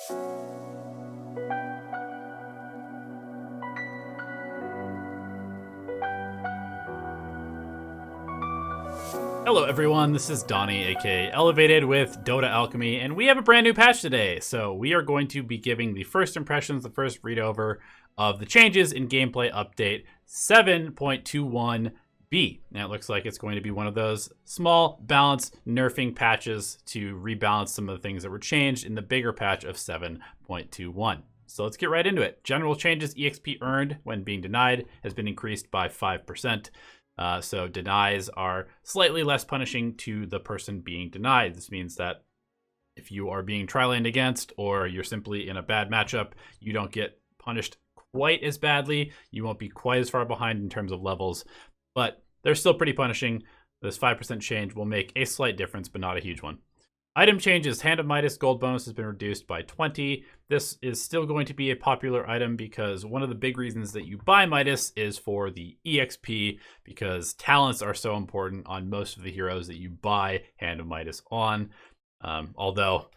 Hello everyone, this is Donnie, aka Elevated with Dota Alchemy, and we have a brand new patch today. So we are going to be giving the first impressions, the first read over of the changes in gameplay update 7.21b. Now it looks like it's going to be one of those small balance nerfing patches to rebalance some of the things that were changed in the bigger patch of 7.21. So let's get right into it. General changes: EXP earned when being denied has been increased by 5%. So denies are slightly less punishing to the person being denied. This means that if you are being tri-laned against, or you're simply in a bad matchup, you don't get punished quite as badly. You won't be quite as far behind in terms of levels, but they're still pretty punishing. This 5% change will make a slight difference, but not a huge one. Item changes: Hand of Midas gold bonus has been reduced by 20. This is still going to be a popular item because one of the big reasons that you buy Midas is for the EXP, because talents are so important on most of the heroes that you buy Hand of Midas on. Although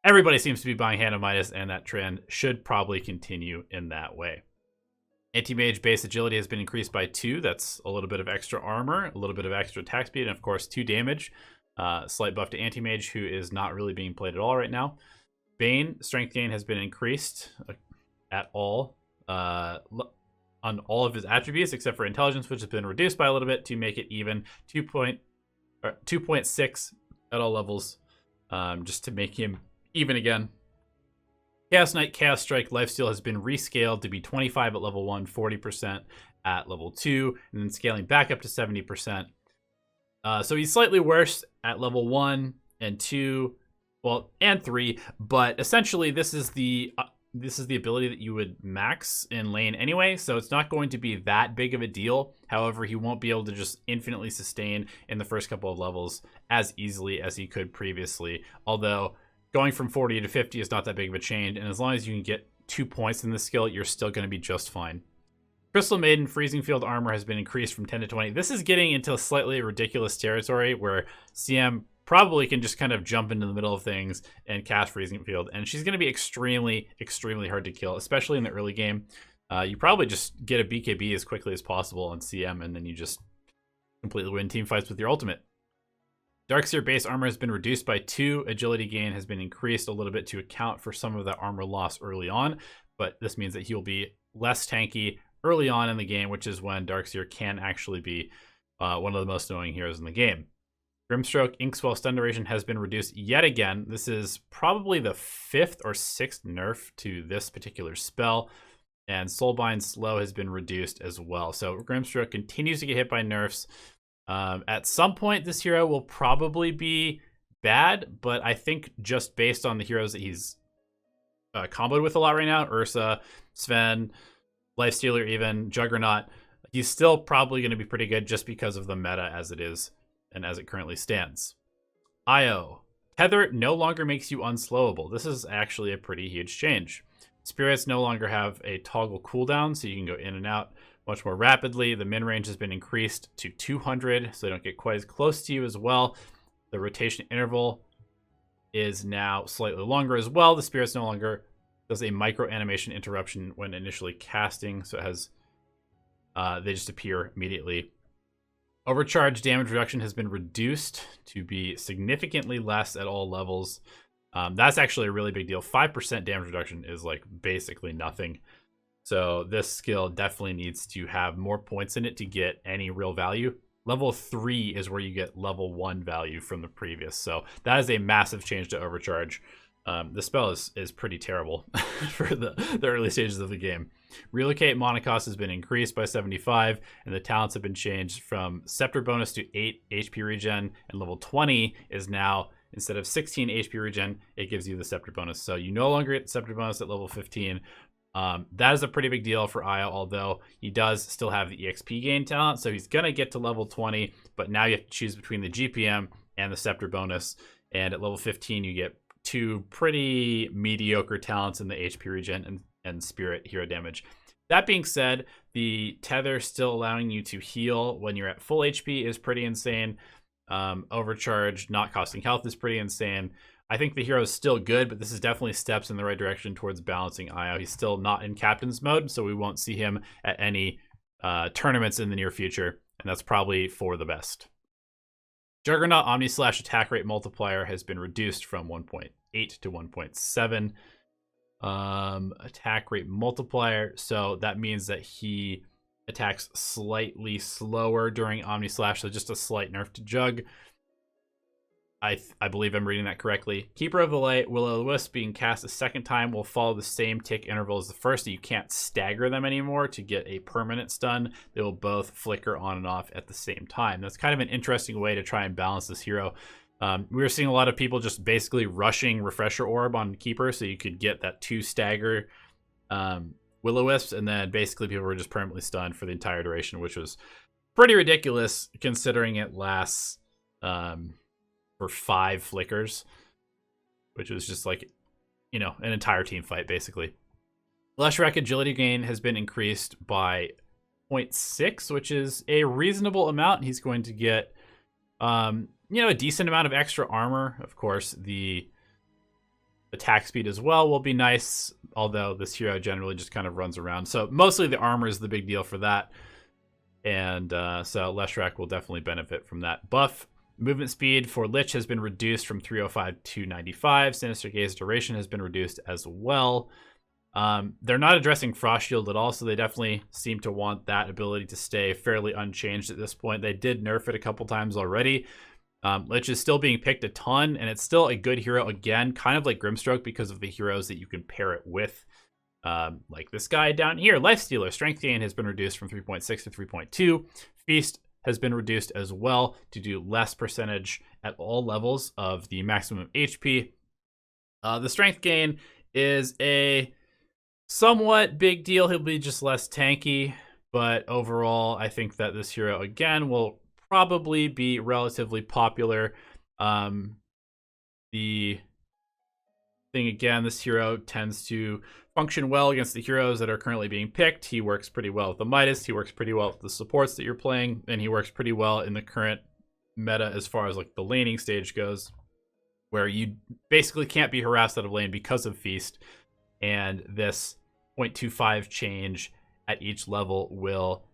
everybody seems to be buying Hand of Midas, and that trend should probably continue in that way. Anti-Mage base agility has been increased by 2. That's a little bit of extra armor, a little bit of extra attack speed, and of course 2 damage. Slight buff to Anti-Mage, who is not really being played at all right now. Bane strength gain has been increased at all on all of his attributes except for intelligence, which has been reduced by a little bit to make it even 2.6 at all levels, just to make him even again. Chaos Knight Chaos Strike lifesteal has been rescaled to be 25 at level 1, 40% at level 2, and then scaling back up to 70%. So he's slightly worse at level 1 and 2, well, and 3, but essentially this is the ability that you would max in lane anyway, so it's not going to be that big of a deal. However, he won't be able to just infinitely sustain in the first couple of levels as easily as he could previously, although going from 40 to 50 is not that big of a change, and as long as you can get 2 points in this skill, you're still going to be just fine. Crystal Maiden Freezing Field armor has been increased from 10 to 20. This is getting into slightly ridiculous territory where CM probably can just kind of jump into the middle of things and cast Freezing Field, and she's going to be extremely, extremely hard to kill, especially in the early game. You probably just get a BKB as quickly as possible on CM, and then you just completely win team fights with your ultimate. Darkseer base armor has been reduced by 2. Agility gain has been increased a little bit to account for some of that armor loss early on, but this means that he'll be less tanky early on in the game, which is when Darkseer can actually be one of the most annoying heroes in the game. Grimstroke Inkswell stun duration has been reduced yet again. This is probably the 5th or 6th nerf to this particular spell, and Soulbind slow has been reduced as well. So Grimstroke continues to get hit by nerfs. At some point, this hero will probably be bad, but I think just based on the heroes that he's comboed with a lot right now, Ursa, Sven, Lifestealer, even Juggernaut, he's still probably going to be pretty good just because of the meta as it is and as it currently stands. IO. Tether no longer makes you unslowable. This is actually a pretty huge change. Spirits no longer have a toggle cooldown, so you can go in and out much more rapidly. The min range has been increased to 200, so they don't get quite as close to you as well. The rotation interval is now slightly longer as well. The Spirits no longer does a micro animation interruption when initially casting, so it has they just appear immediately. Overcharge damage reduction has been reduced to be significantly less at all levels. That's actually a really big deal. 5% damage reduction is like basically nothing. So this skill definitely needs to have more points in it to get any real value. Level 3 is where you get level 1 value from the previous. So that is a massive change to Overcharge. The spell is pretty terrible for the early stages of the game. Relocate mana cost has been increased by 75, and the talents have been changed from Scepter bonus to 8 HP regen, and level 20 is now, instead of 16 HP regen, it gives you the Scepter bonus. So you no longer get the Scepter bonus at level 15. That is a pretty big deal for Io, although he does still have the EXP gain talent, so he's going to get to level 20, but now you have to choose between the GPM and the Scepter bonus, and at level 15 you get 2 pretty mediocre talents in the HP regen and Spirit hero damage. That being said, the Tether still allowing you to heal when you're at full HP is pretty insane. Overcharge not costing health is pretty insane. I think the hero is still good, but this is definitely steps in the right direction towards balancing Io. He's still not in captain's mode, so we won't see him at any tournaments in the near future, and that's probably for the best. Juggernaut Omni Slash attack rate multiplier has been reduced from 1.8 to 1.7. Attack rate multiplier, so that means that he attacks slightly slower during Omni Slash, so just a slight nerf to Jug. I believe I'm reading that correctly. Keeper of the Light, Will-O-the-Wisp being cast a second time will follow the same tick interval as the first, so you can't stagger them anymore to get a permanent stun. They will both flicker on and off at the same time. That's kind of an interesting way to try and balance this hero. We were seeing a lot of people just basically rushing Refresher Orb on Keeper, so you could get that 2 stagger Will-O-Wisps, and then basically people were just permanently stunned for the entire duration, which was pretty ridiculous considering it lasts for 5 flickers, which was just like, you know, an entire team fight basically. Leshrac agility gain has been increased by 0.6, which is a reasonable amount. He's going to get you know, a decent amount of extra armor. Of course, the attack speed as well will be nice, although this hero generally just kind of runs around. So mostly the armor is the big deal for that. And so Leshrac will definitely benefit from that buff. Movement speed for Lich has been reduced from 305 to 95. Sinister Gaze duration has been reduced as well. They're not addressing Frost Shield at all, so they definitely seem to want that ability to stay fairly unchanged at this point. They did nerf it a couple times already. Lich is still being picked a ton, and it's still a good hero, again, kind of like Grimstroke because of the heroes that you can pair it with. Like this guy down here, Lifestealer. Strength gain has been reduced from 3.6 to 3.2. Feast has been reduced as well to do less percentage at all levels of the maximum HP. The strength gain is a somewhat big deal. He'll be just less tanky, but overall, I think that this hero, again, will probably be relatively popular. The thing, again, this hero tends to function well against the heroes that are currently being picked. He works pretty well with the Midas. He works pretty well with the supports that you're playing, and he works pretty well in the current meta as far as like the laning stage goes, where you basically can't be harassed out of lane because of Feast, and this 0.25 change at each level will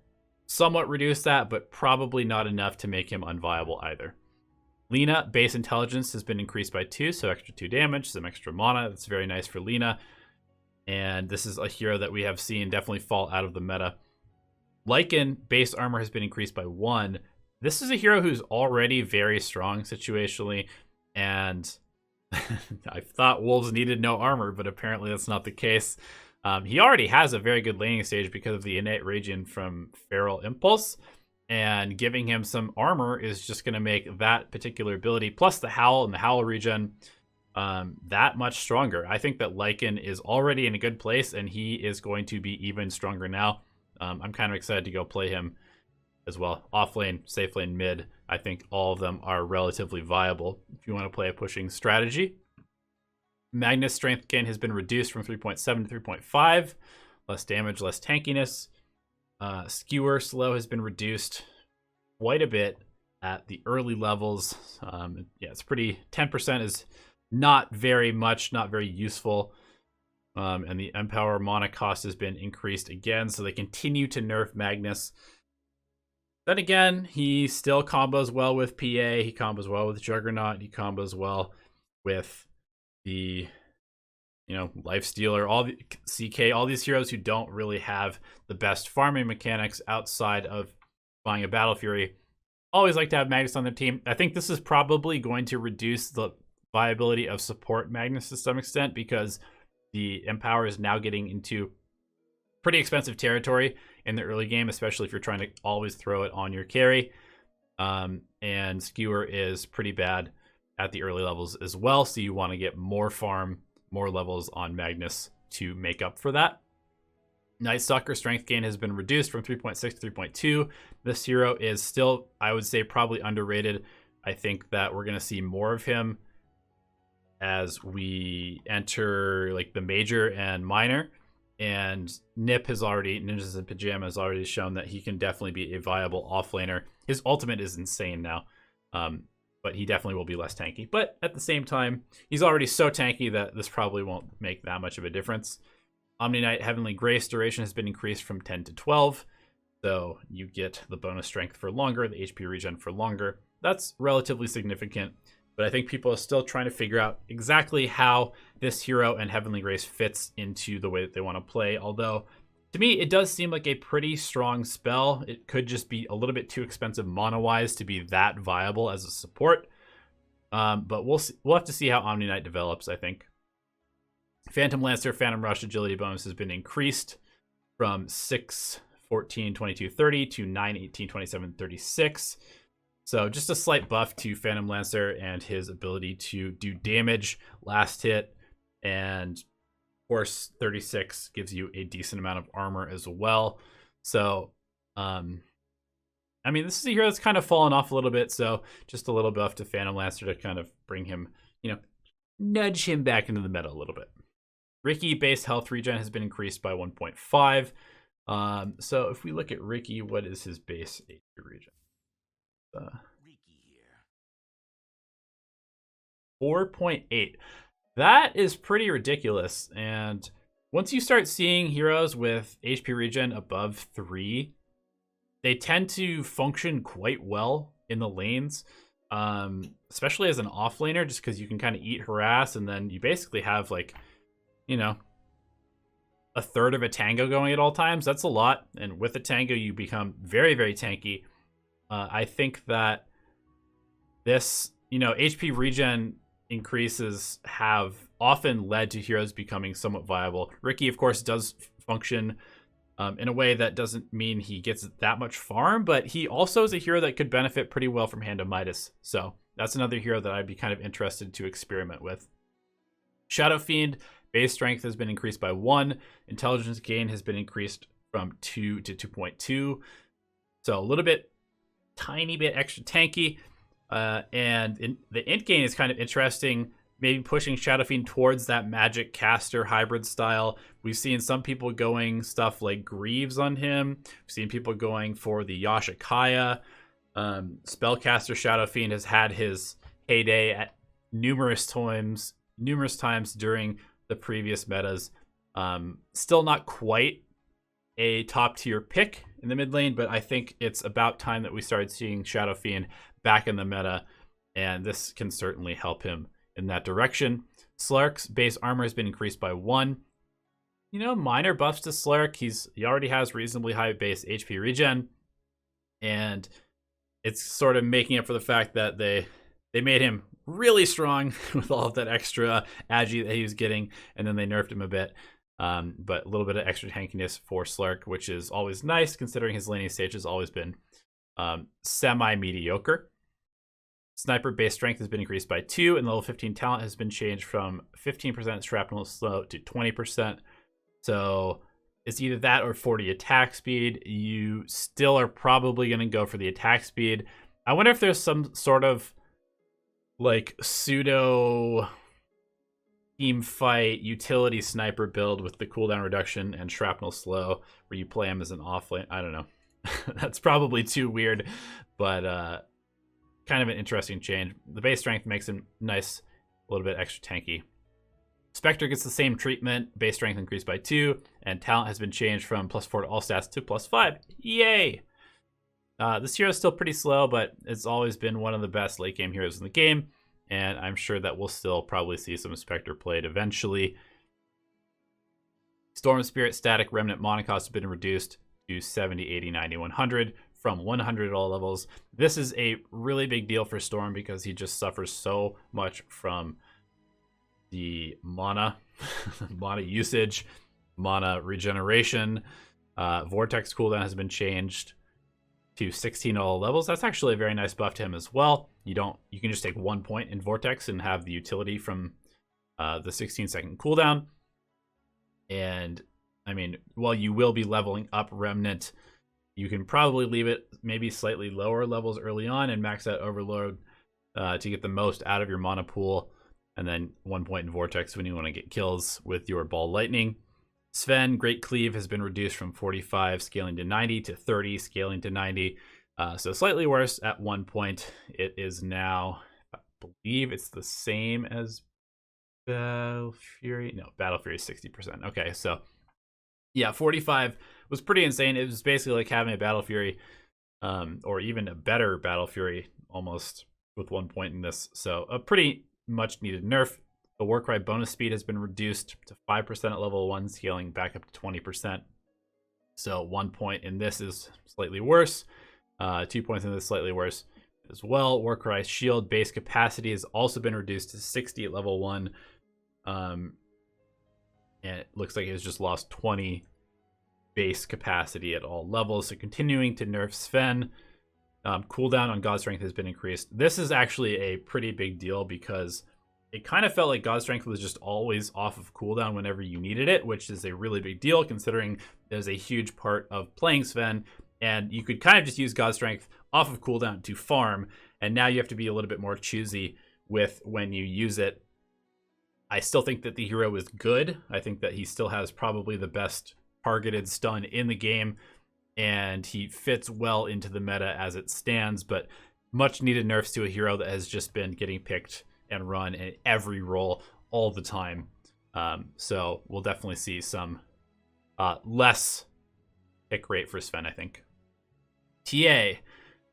somewhat reduce that, but probably not enough to make him unviable either. Lina, base intelligence has been increased by 2, so extra 2 damage, some extra mana. That's very nice for Lina. And this is a hero that we have seen definitely fall out of the meta. Lycan, base armor has been increased by 1. This is a hero who's already very strong situationally, and I thought Wolves needed no armor, but apparently that's not the case. He already has a very good laning stage because of the innate regen from Feral Impulse, and giving him some armor is just going to make that particular ability, plus the Howl and the Howl regen, that much stronger. I think that Lycan is already in a good place, and he is going to be even stronger now. I'm kind of excited to go play him as well. Off lane, safe lane, mid. I think all of them are relatively viable if you want to play a pushing strategy. Magnus strength gain has been reduced from 3.7 to 3.5. Less damage, less tankiness. Skewer slow has been reduced quite a bit at the early levels. Yeah, it's pretty. 10% is not very much, not very useful. And the Empower mana cost has been increased again, so they continue to nerf Magnus. Then again, he still combos well with PA. He combos well with Juggernaut. He combos well with the, Lifestealer, all the CK, all these heroes who don't really have the best farming mechanics outside of buying a Battle Fury. Always like to have Magnus on their team. I think this is probably going to reduce the viability of support Magnus to some extent, because the Empower is now getting into pretty expensive territory in the early game, especially if you're trying to always throw it on your carry. And Skewer is pretty bad at the early levels as well, so you want to get more farm, more levels on Magnus to make up for that. Night Stalker strength gain has been reduced from 3.6 to 3.2. This hero is still, I would say, probably underrated. I think that we're going to see more of him as we enter like the major and minor. And Nip has already, Ninjas in Pajama has already shown that he can definitely be a viable offlaner. His ultimate is insane now. but he definitely will be less tanky. But at the same time, he's already so tanky that this probably won't make that much of a difference. Omni Knight Heavenly Grace duration has been increased from 10 to 12. So you get the bonus strength for longer, the HP regen for longer. That's relatively significant, but I think people are still trying to figure out exactly how this hero and Heavenly Grace fits into the way that they want to play. Although, to me, it does seem like a pretty strong spell. It could just be a little bit too expensive mana-wise to be that viable as a support. But we'll have to see how Omni Knight develops, I think. Phantom Lancer, Phantom Rush agility bonus has been increased from 6, 14, 22, 30 to 9, 18, 27, 36. So just a slight buff to Phantom Lancer and his ability to do damage last hit. And of course, 36 gives you a decent amount of armor as well. So, I mean, this is a hero that's kind of fallen off a little bit. So just a little buff to Phantom Lancer to kind of bring him, nudge him back into the meta a little bit. Ricky base health regen has been increased by 1.5. So if we look at Ricky, what is his base HP regen? 4.8. That is pretty ridiculous. And once you start seeing heroes with HP regen above 3, they tend to function quite well in the lanes, especially as an offlaner, just because you can kind of eat harass, and then you basically have a third of a tango going at all times. That's a lot. And with a tango, you become very, very tanky. I think that this, HP regen increases have often led to heroes becoming somewhat viable. Ricky, of course, does function in a way that doesn't mean he gets that much farm, but he also is a hero that could benefit pretty well from Hand of Midas. So that's another hero that I'd be kind of interested to experiment with. Shadow Fiend, base strength has been increased by 1. Intelligence gain has been increased from 2 to 2.2. So a little bit, tiny bit extra tanky. And the int gain is kind of interesting, maybe pushing Shadow Fiend towards that magic caster hybrid style. We've seen some people going stuff like Greaves on him. We've seen people going for the Yashikaya. Spellcaster Shadow Fiend has had his heyday at numerous times during the previous metas. Still not quite a top tier pick in the mid lane, but I think it's about time that we started seeing Shadow Fiend back in the meta, and this can certainly help him in that direction. Slark's base armor has been increased by 1. Minor buffs to Slark. He already has reasonably high base HP regen, and it's sort of making up for the fact that they made him really strong with all of that extra agi that he was getting, and then they nerfed him a bit. But a little bit of extra tankiness for Slark, which is always nice considering his laning stage has always been semi-mediocre. Sniper base strength has been increased by 2, and level 15 talent has been changed from 15% shrapnel slow to 20%. So it's either that or 40 attack speed. You still are probably going to go for the attack speed. I wonder if there's some sort of pseudo team fight utility sniper build with the cooldown reduction and shrapnel slow where you play him as an offlane. I don't know. That's probably too weird, but kind of an interesting change. The base strength makes him nice, a little bit extra tanky. Spectre gets the same treatment, base strength increased by 2, and talent has been changed from +4 to all stats to +5. Yay! This hero is still pretty slow, but it's always been one of the best late game heroes in the game, and I'm sure that we'll still probably see some Spectre played eventually. Storm Spirit static remnant mana cost has been reduced to 70, 80, 90, 100 from 100 at all levels. This is a really big deal for Storm because he just suffers so much from the mana usage, mana regeneration. Vortex cooldown has been changed to 16 at all levels. That's actually a very nice buff to him as well. You can just take 1 point in Vortex and have the utility from the 16-second cooldown. And I mean, while you will be leveling up Remnant, you can probably leave it maybe slightly lower levels early on and max out Overload to get the most out of your mana pool. And then 1 point in Vortex when you want to get kills with your Ball Lightning. Sven, Great Cleave has been reduced from 45 scaling to 90 to 30 scaling to 90. So slightly worse at 1 point. It is now believe it's the same as Battle Fury. No, Battle Fury is 60%. Okay, so yeah, 45 was pretty insane. It was basically like having a Battle Fury, or even a better Battle Fury almost with 1 point in this. So a pretty much needed nerf. The Warcry bonus speed has been reduced to 5% at level 1, scaling back up to 20%. So 1 point in this is slightly worse. 2 points in this slightly worse as well. Warcry shield base capacity has also been reduced to 60 at level 1. And it looks like it's just lost 20 base capacity at all levels. So continuing to nerf Sven. Cooldown on God Strength has been increased. This is actually a pretty big deal because it kind of felt like God Strength was just always off of cooldown whenever you needed it, which is a really big deal considering there's a huge part of playing Sven. And you could kind of just use God Strength off of cooldown to farm. And now you have to be a little bit more choosy with when you use it. I still think that the hero is good. I think that he still has probably the best targeted stun in the game. And he fits well into the meta as it stands. But much needed nerfs to a hero that has just been getting picked and run in every role all the time. So we'll definitely see some less pick rate for Sven, I think. TA,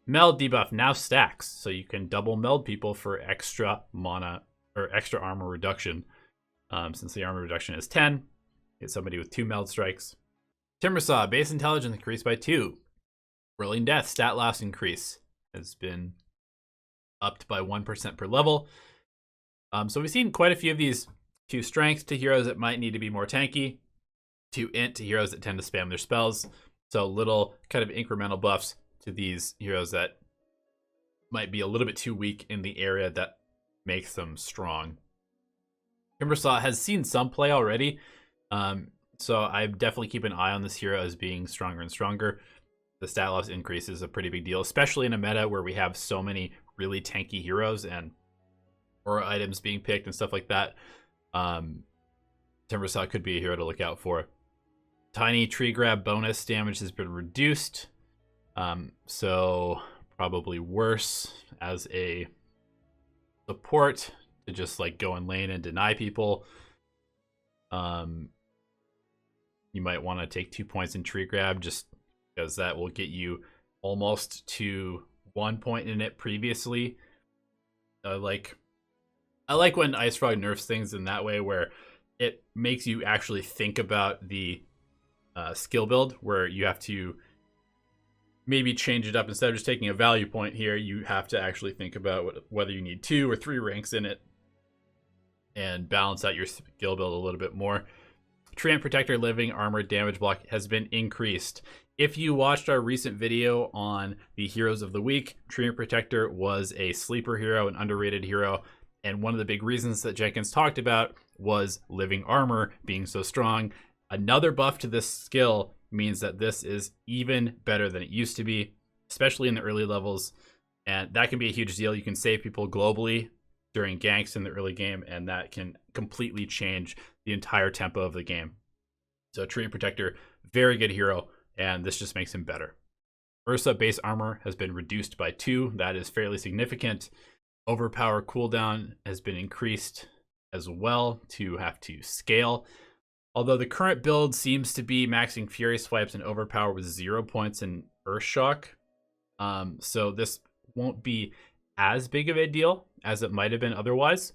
meld debuff now stacks, so you can double meld people for extra mana or extra armor reduction. Since the armor reduction is 10, hit somebody with 2 meld strikes. Timbersaw, base intelligence increased by 2. Whirling Death, stat loss increase has been upped by 1% per level. So we've seen quite a few of these 2 strength to heroes that might need to be more tanky, 2 int to heroes that tend to spam their spells. So little kind of incremental buffs to these heroes that might be a little bit too weak in the area that makes them strong. Timbersaw has seen some play already. So I definitely keep an eye on this hero as being stronger and stronger. The stat loss increase is a pretty big deal, especially in a meta where we have so many really tanky heroes and aura items being picked and stuff like that. Timbersaw could be a hero to look out for. Tiny tree grab bonus damage has been reduced. So probably worse as a support to just like go in lane and deny people. You might want to take 2 points in tree grab just because that will get you almost to 1 point in it previously. I like when Ice Frog nerfs things in that way where it makes you actually think about the skill build where you have to maybe change it up. Instead of just taking a value point here, you have to actually think about whether you need 2 or 3 ranks in it and balance out your skill build a little bit more. Treant Protector living armor damage block has been increased. If you watched our recent video on the heroes of the week, Treant Protector was a sleeper hero, an underrated hero. And one of the big reasons that Jenkins talked about was living armor being so strong. Another buff to this skill means that this is even better than it used to be, especially in the early levels. And that can be a huge deal. You can save people globally during ganks in the early game, and that can completely change the entire tempo of the game. So Treant Protector, very good hero, and this just makes him better. Ursa base armor has been reduced by 2. That is fairly significant. Overpower cooldown has been increased as well to have to scale. Although the current build seems to be maxing Fury Swipes and Overpower with 0 points in Earthshock. So this won't be as big of a deal as it might have been otherwise.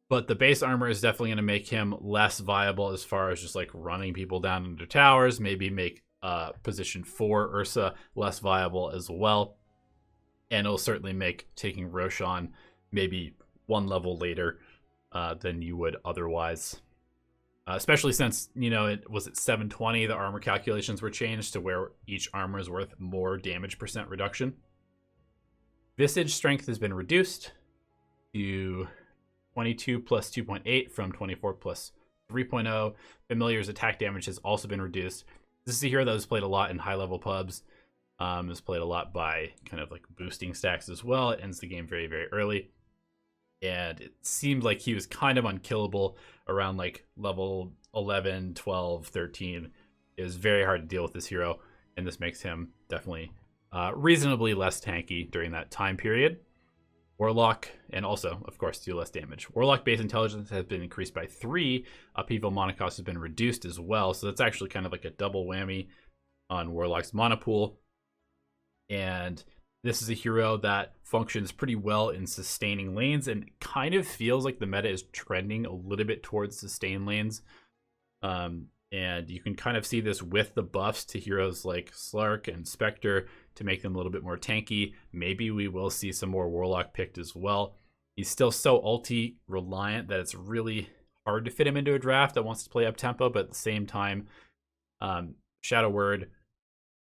But the base armor is definitely going to make him less viable as far as just like running people down into towers. Maybe make position 4 Ursa less viable as well. And it'll certainly make taking Roshan maybe 1 level later than you would otherwise. Especially since, it was at 720, the armor calculations were changed to where each armor is worth more damage % reduction. Visage strength has been reduced to 22 plus 2.8 from 24 plus 3.0. Familiar's attack damage has also been reduced. This is a hero that was played a lot in high-level pubs. Is played a lot by kind of like boosting stacks as well. It ends the game very, very early. And it seemed like he was kind of unkillable around like level 11, 12, 13. It was very hard to deal with this hero. And this makes him definitely reasonably less tanky during that time period. Warlock, and also, of course, deal less damage. Warlock base intelligence has been increased by 3. Upheaval mana cost has been reduced as well. So that's actually kind of like a double whammy on Warlock's mana pool. And this is a hero that functions pretty well in sustaining lanes, and kind of feels like the meta is trending a little bit towards sustain lanes. And you can kind of see this with the buffs to heroes like Slark and Spectre to make them a little bit more tanky. Maybe we will see some more Warlock picked as well. He's still so ulti reliant that it's really hard to fit him into a draft that wants to play up tempo, but at the same time, Shadow Word,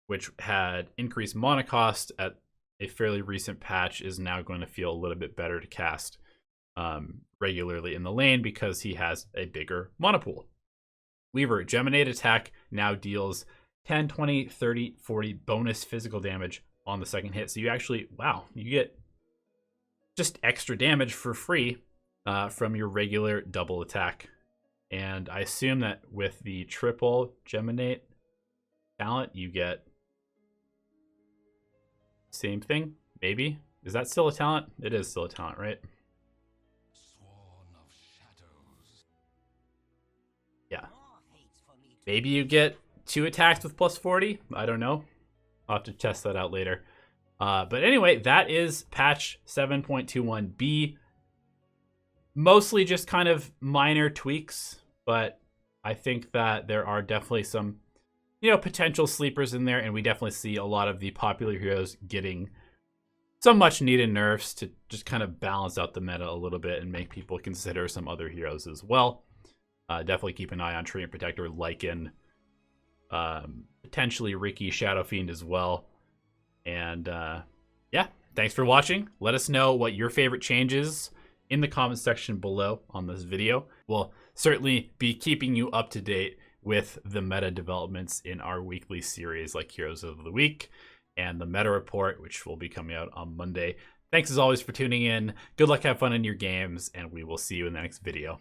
which had increased mana cost at a fairly recent patch, is now going to feel a little bit better to cast regularly in the lane because he has a bigger mana pool. Weaver, Geminate attack now deals 10, 20, 30, 40 bonus physical damage on the second hit. So you actually, wow, you get just extra damage for free from your regular double attack. And I assume that with the triple Geminate talent, you get same thing, maybe. Is that still a talent? It is still a talent, right? Yeah. Maybe you get 2 attacks with plus 40. I don't know. I'll have to test that out later. But anyway, that is patch 7.21b. Mostly just kind of minor tweaks, but I think that there are definitely some, potential sleepers in there, and we definitely see a lot of the popular heroes getting some much needed nerfs to just kind of balance out the meta a little bit and make people consider some other heroes as well. Definitely keep an eye on Treant Protector, Lycan, potentially Riki, Shadow Fiend as well. And yeah, thanks for watching. Let us know what your favorite changes in the comment section below on this video. We'll certainly be keeping you up to date with the meta developments in our weekly series like Heroes of the Week and the Meta Report, which will be coming out on Monday. Thanks as always for tuning in. Good luck, have fun in your games, and we will see you in the next video.